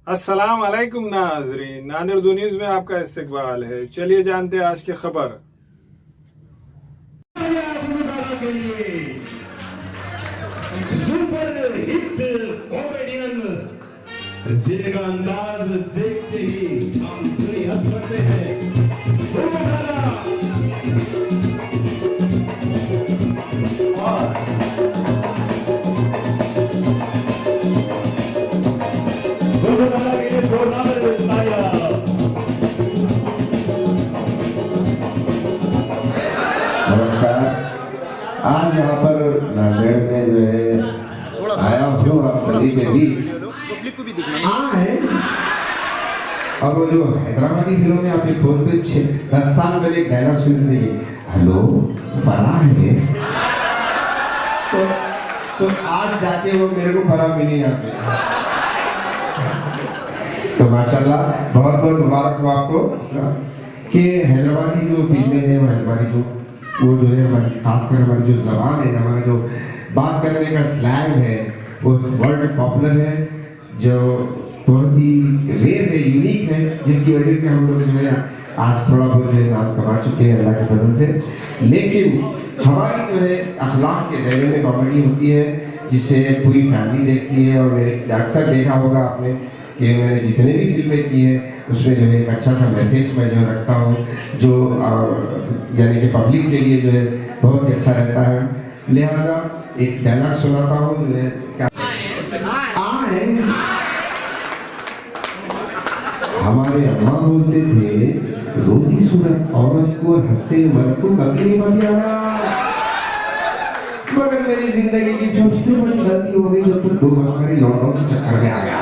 अस्सलाम वालेकुम नाज़रीन, नादिर उर्दू न्यूज़ में आपका इस्तकबाल है। चलिए जानते हैं आज की खबर। सुपर हिट कॉमेडियन जिनका अंदाज देखते ही हम पूरी हंस पड़ते हैं। नमस्कार। आज यहाँ पर नांदेड़ में जो है आया हूँ आप सभी के बीच है। और वो जो हैदराबादी फिल्म में आप एक 10 साल पहले एक डायलॉग सुनते थे, हेलो फरार है। तो आज जाके वो मेरे को फरार मिली यहाँ पे। तो माशाल्लाह बहुत बहुत मुबारक हो आपको कि हैदराबादी जो फिल्में हैं वो जो है हमारी खासकर हमारी जो ज़बान है, हमारा जो बात करने का स्लैंग है वो वर्ल्ड में पॉपुलर है, जो बहुत ही रेयर है, यूनिक है, जिसकी वजह से हम लोग जो है आज थोड़ा बहुत जो है नाम कमा चुके हैं अल्लाह के फजल से। लेकिन हमारी जो है अखलाक के दायरे में कॉमेडी होती है जिसे पूरी फैमिली देखती है। और मेरे अक्सर देखा होगा आपने कि मैंने जितने भी फिल्में की हैं उसमें जो है एक अच्छा सा मैसेज मैं जो रखता हूँ, जो यानी कि पब्लिक के लिए जो है बहुत ही अच्छा रहता है। लिहाजा एक डायलॉग सुनाता हूँ जो है हमारे अम्मा बोलते थे, रोती सूरत औरत को और हंसते मर्द को कभी नहीं बतियाना। मगर मेरी जिंदगी की सबसे बड़ी गलती हो गई जब तक 2 मस्करी लौटों के चक्कर में आ गया।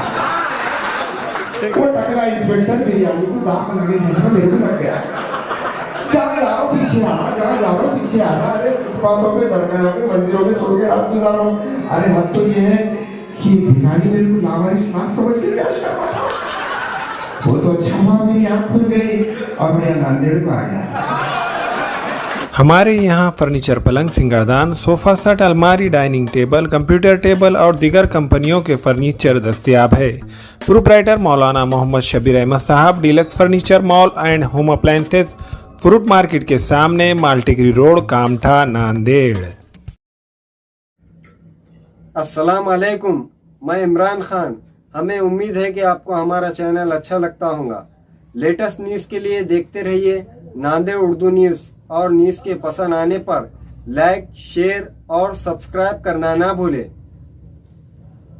वो टकला इंस्पेक्टर बिरयानी को दाग लगे जैसा मेरे को लग गया। जहाँ जाओ पीछे आना, जहाँ जाओ पीछे आना। अरे फुटपाथों पे, दरगाहों पे, मंदिरों में सो के रात गुजार रहा हूँ। अरे हद तो ये है कि भिखारी मेरे को लावारिस ना समझ के क्या कर रहा था। वो तो अच्छा हुआ मेरी आँख खुल गई और मैं नांदेड़ को आ गया। हमारे यहाँ फर्नीचर, पलंग, सिंगारदान, सोफा सेट, अलमारी, डाइनिंग टेबल, कंप्यूटर टेबल और दीगर कंपनियों के फर्नीचर दस्तयाब है। प्रोप्राइटर मौलाना मोहम्मद शबीर अहमद साहब, deluxe furniture mall and home appliances, fruit market के सामने, माल्टीगिरी रोड, कामठा, नांदेड़। अस्सलाम वालेकुम, मैं इमरान खान। हमें उम्मीद है कि आपको हमारा चैनल अच्छा लगता होगा। लेटेस्ट न्यूज़ के लिए देखते रहिए नांदेड़ उर्दू न्यूज़, और न्यूज़ के पसंद आने पर लाइक, शेयर और सब्सक्राइब करना ना भूलें।